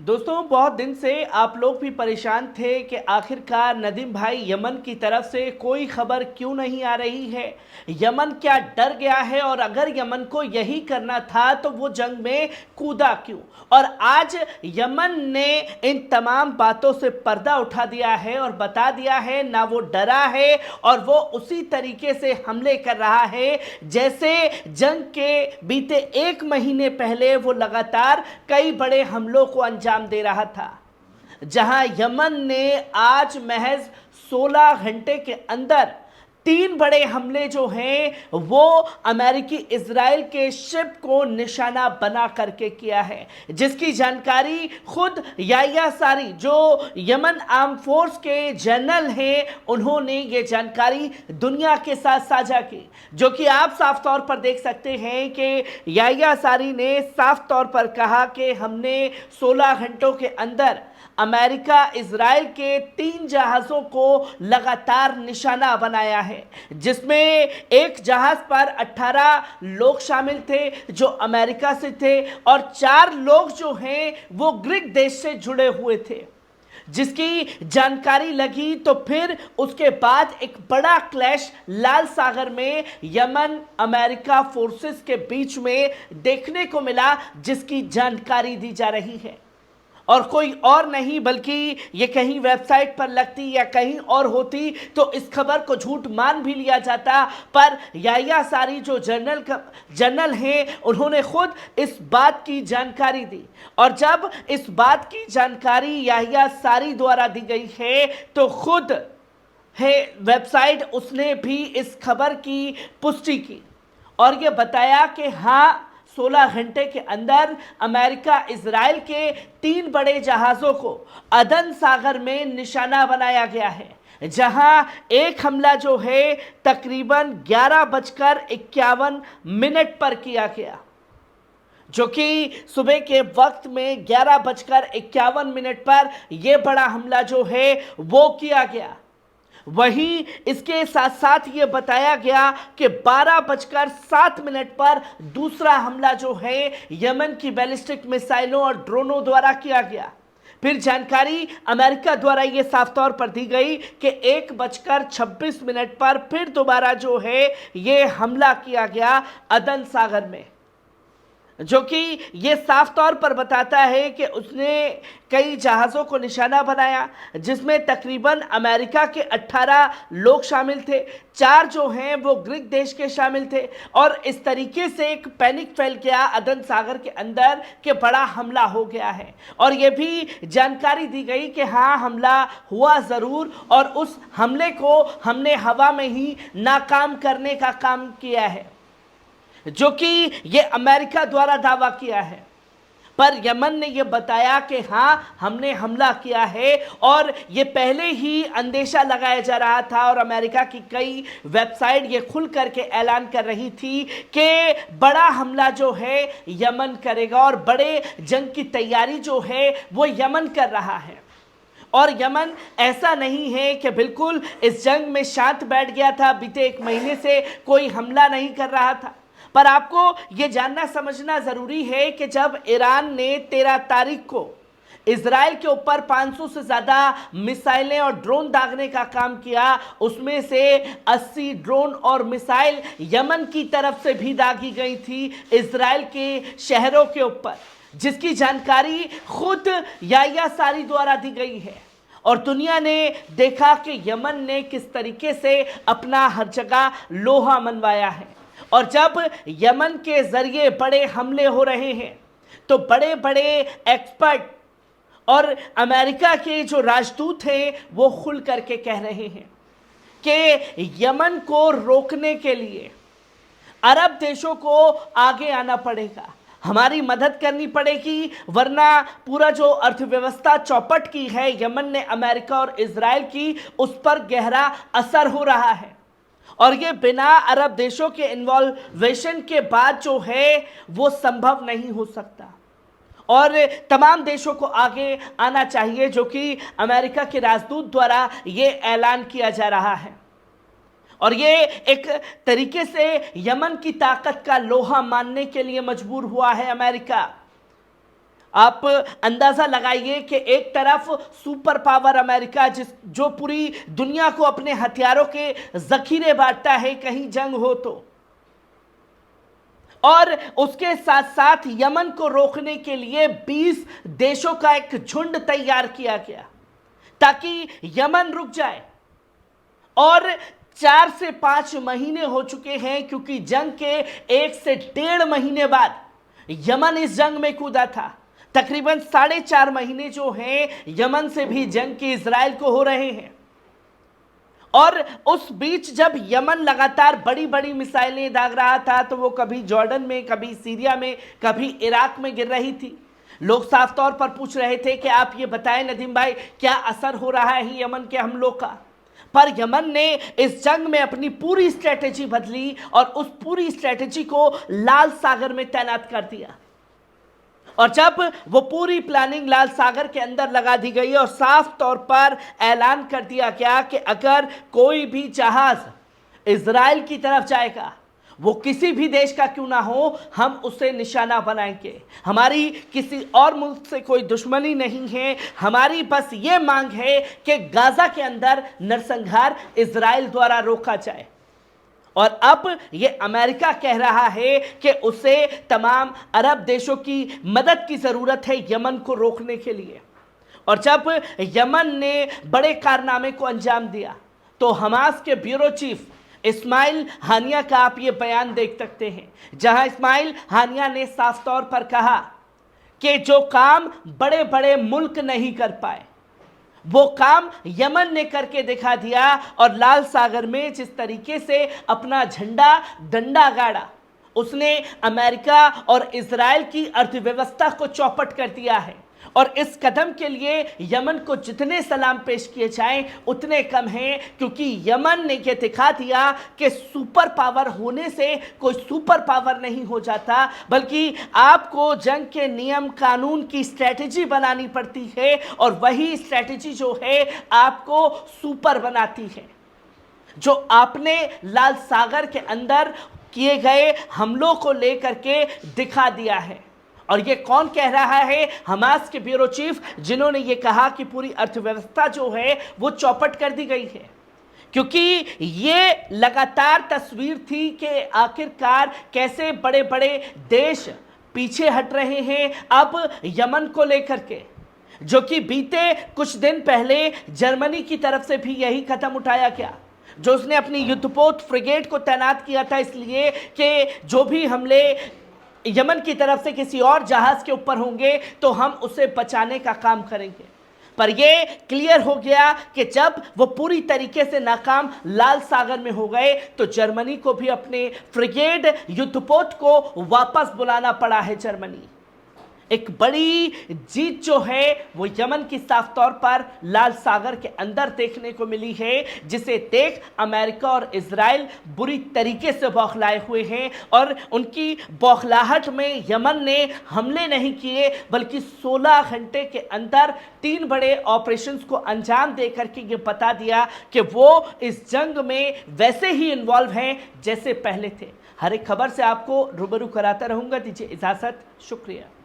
दोस्तों, बहुत दिन से आप लोग भी परेशान थे कि आखिरकार नदीम भाई यमन की तरफ से कोई खबर क्यों नहीं आ रही है। यमन क्या डर गया है और अगर यमन को यही करना था तो वो जंग में कूदा क्यों। और आज यमन ने इन तमाम बातों से पर्दा उठा दिया है और बता दिया है ना वो डरा है और वो उसी तरीके से हमले कर रहा है जैसे जंग के बीते एक महीने पहले वो लगातार कई बड़े हमलों को अंजाम दे रहा था। जहां यमन ने आज महज 16 घंटे के अंदर 3 बड़े हमले जो हैं वो अमेरिकी इजराइल के शिप को निशाना बना करके किया है, जिसकी जानकारी खुद याह्या सारी जो यमन आर्म फोर्स के जनरल हैं उन्होंने ये जानकारी दुनिया के साथ साझा की। जो कि आप साफ तौर पर देख सकते हैं कि याह्या सारी ने साफ तौर पर कहा कि हमने 16 घंटों के अंदर अमेरिका इजराइल के 3 जहाज़ों को लगातार निशाना बनाया है, जिसमें एक जहाज़ पर 18 लोग शामिल थे जो अमेरिका से थे और 4 लोग जो हैं वो ग्रीक देश से जुड़े हुए थे। जिसकी जानकारी लगी तो फिर उसके बाद एक बड़ा क्लैश लाल सागर में यमन अमेरिका फोर्सेस के बीच में देखने को मिला, जिसकी जानकारी दी जा रही है। और कोई और नहीं बल्कि ये कहीं वेबसाइट पर लगती या कहीं और होती तो इस खबर को झूठ मान भी लिया जाता, पर याह्या सारी जो जनरल हैं उन्होंने खुद इस बात की जानकारी दी। और जब इस बात की जानकारी याह्या सारी द्वारा दी गई है तो खुद है वेबसाइट उसने भी इस खबर की पुष्टि की और ये बताया कि हाँ, 16 घंटे के अंदर अमेरिका इजराइल के 3 बड़े जहाज़ों को अदन सागर में निशाना बनाया गया है, जहां एक हमला जो है तकरीबन 11:51 पर किया गया, जो कि सुबह के वक्त में 11:51 पर यह बड़ा हमला जो है वो किया गया। वहीं इसके साथ साथ ये बताया गया कि 12:07 पर दूसरा हमला जो है यमन की बैलिस्टिक मिसाइलों और ड्रोनों द्वारा किया गया। फिर जानकारी अमेरिका द्वारा ये साफ तौर पर दी गई कि 1:26 पर फिर दोबारा जो है ये हमला किया गया अदन सागर में, जो कि ये साफ तौर पर बताता है कि उसने कई जहाज़ों को निशाना बनाया, जिसमें तकरीबन अमेरिका के 18 लोग शामिल थे, 4 जो हैं वो ग्रीक देश के शामिल थे। और इस तरीके से एक पैनिक फैल गया अदन सागर के अंदर कि बड़ा हमला हो गया है। और ये भी जानकारी दी गई कि हाँ, हमला हुआ ज़रूर और उस हमले को हमने हवा में ही नाकाम करने का काम किया है, जो कि ये अमेरिका द्वारा दावा किया है। पर यमन ने यह बताया कि हाँ, हमने हमला किया है और ये पहले ही अंदेशा लगाया जा रहा था और अमेरिका की कई वेबसाइट ये खुल करके ऐलान कर रही थी कि बड़ा हमला जो है यमन करेगा और बड़े जंग की तैयारी जो है वो यमन कर रहा है। और यमन ऐसा नहीं है कि बिल्कुल इस जंग में शांत बैठ गया था, बीते एक महीने से कोई हमला नहीं कर रहा था। पर आपको यह जानना समझना ज़रूरी है कि जब ईरान ने 13 तारीख को इजराइल के ऊपर 500 से ज़्यादा मिसाइलें और ड्रोन दागने का काम किया, उसमें से 80 ड्रोन और मिसाइल यमन की तरफ से भी दागी गई थी इजराइल के शहरों के ऊपर, जिसकी जानकारी खुद याह्या सारी द्वारा दी गई है। और दुनिया ने देखा कि यमन ने किस तरीके से अपना हर जगह लोहा मनवाया है। और जब यमन के जरिए बड़े हमले हो रहे हैं तो बड़े बड़े एक्सपर्ट और अमेरिका के जो राजदूत हैं वो खुल करके कह रहे हैं कि यमन को रोकने के लिए अरब देशों को आगे आना पड़ेगा, हमारी मदद करनी पड़ेगी, वरना पूरा जो अर्थव्यवस्था चौपट की है यमन ने अमेरिका और इजराइल की, उस पर गहरा असर हो रहा है। और ये बिना अरब देशों के इन्वॉल्वेशन के बाद जो है वो संभव नहीं हो सकता और तमाम देशों को आगे आना चाहिए, जो कि अमेरिका के राजदूत द्वारा ये ऐलान किया जा रहा है। और ये एक तरीके से यमन की ताकत का लोहा मानने के लिए मजबूर हुआ है अमेरिका। आप अंदाजा लगाइए कि एक तरफ सुपर पावर अमेरिका जो पूरी दुनिया को अपने हथियारों के जखीरे बांटता है कहीं जंग हो तो, और उसके साथ साथ यमन को रोकने के लिए 20 देशों का एक झुंड तैयार किया गया ताकि यमन रुक जाए। और 4 से 5 महीने हो चुके हैं, क्योंकि जंग के 1 से 1.5 महीने बाद यमन इस जंग में कूदा था। तकरीबन 4.5 महीने जो हैं यमन से भी जंग के इजराइल को हो रहे हैं। और उस बीच जब यमन लगातार बड़ी बड़ी मिसाइलें दाग रहा था तो वो कभी जॉर्डन में, कभी सीरिया में, कभी इराक में गिर रही थी। लोग साफ तौर पर पूछ रहे थे कि आप ये बताएं नदीम भाई, क्या असर हो रहा है यमन के हमलों का। पर यमन ने इस जंग में अपनी पूरी स्ट्रेटेजी बदली और उस पूरी स्ट्रेटेजी को लाल सागर में तैनात कर दिया। और जब वो पूरी प्लानिंग लाल सागर के अंदर लगा दी गई और साफ तौर पर ऐलान कर दिया गया कि अगर कोई भी जहाज इजराइल की तरफ जाएगा, वो किसी भी देश का क्यों ना हो, हम उसे निशाना बनाएंगे। हमारी किसी और मुल्क से कोई दुश्मनी नहीं है, हमारी बस ये मांग है कि गाजा के अंदर नरसंहार इजराइल द्वारा रोका जाए। और अब ये अमेरिका कह रहा है कि उसे तमाम अरब देशों की मदद की ज़रूरत है यमन को रोकने के लिए। और जब यमन ने बड़े कारनामे को अंजाम दिया तो हमास के ब्यूरो चीफ इस्माइल हानिया का आप ये बयान देख सकते हैं, जहां इस्माइल हानिया ने साफ तौर पर कहा कि जो काम बड़े बड़े मुल्क नहीं कर पाए वो काम यमन ने करके दिखा दिया। और लाल सागर में जिस तरीके से अपना झंडा डंडा गाड़ा, उसने अमेरिका और इजराइल की अर्थव्यवस्था को चौपट कर दिया है। और इस कदम के लिए यमन को जितने सलाम पेश किए जाएं उतने कम हैं, क्योंकि यमन ने यह दिखा दिया कि सुपर पावर होने से कोई सुपर पावर नहीं हो जाता, बल्कि आपको जंग के नियम कानून की स्ट्रेटेजी बनानी पड़ती है और वही स्ट्रेटेजी जो है आपको सुपर बनाती है। जो आपने लाल सागर के अंदर किए गए हमलों को लेकर के दिखा दिया है। और ये कौन कह रहा है? हमास के ब्यूरो चीफ, जिन्होंने ये कहा कि पूरी अर्थव्यवस्था जो है वो चौपट कर दी गई है, क्योंकि ये लगातार तस्वीर थी कि आखिरकार कैसे बड़े बड़े देश पीछे हट रहे हैं अब यमन को लेकर के, जो कि बीते कुछ दिन पहले जर्मनी की तरफ से भी यही कदम उठाया गया, जो उसने अपनी युद्धपोत फ्रिगेट को तैनात किया था इसलिए कि जो भी हमले यमन की तरफ से किसी और जहाज के ऊपर होंगे तो हम उसे बचाने का काम करेंगे। पर यह क्लियर हो गया कि जब वो पूरी तरीके से नाकाम लाल सागर में हो गए तो जर्मनी को भी अपने फ्रिगेट युद्धपोत को वापस बुलाना पड़ा है। जर्मनी एक बड़ी जीत जो है वो यमन की साफ तौर पर लाल सागर के अंदर देखने को मिली है, जिसे देख अमेरिका और इजराइल बुरी तरीके से बौखलाए हुए हैं। और उनकी बौखलाहट में यमन ने हमले नहीं किए, बल्कि 16 घंटे के अंदर 3 बड़े ऑपरेशंस को अंजाम दे करके ये बता दिया कि वो इस जंग में वैसे ही इन्वॉल्व हैं जैसे पहले थे। हर एक खबर से आपको रूबरू कराता रहूंगा। दीजिए इजाजत, शुक्रिया।